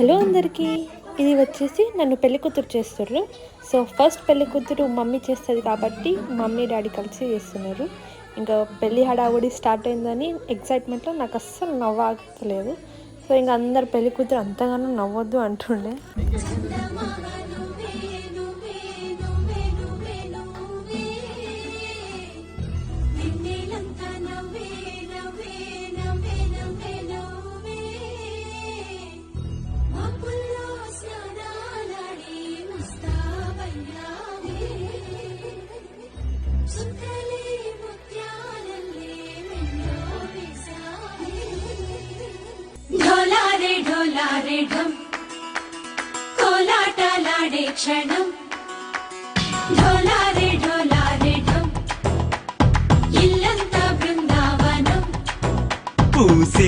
Hello అందరికీ, ఇది వచ్చేసి నన్ను పెళ్లి కూతురు చేస్తుర్రు. సో ఫస్ట్ పెళ్లి కూతురు మమ్మీ చేస్తుంది కాబట్టి మమ్మీ డాడీ కలిసి చేస్తున్నారు. ఇంకా పెళ్ళి హడావుడి స్టార్ట్ అయిందని ఎక్సైట్మెంట్లో నాకు అస్సలు నవ్వలేదు. సో ఇంకా అందరు పెళ్లి కూతురు అంతగానో నవ్వొద్దు అంటుండే. ढोलारे ढोलारे ढम कोलाटालाडे क्षणम ढोलारे ढोलारे ढम इल्लंता बृंदावनम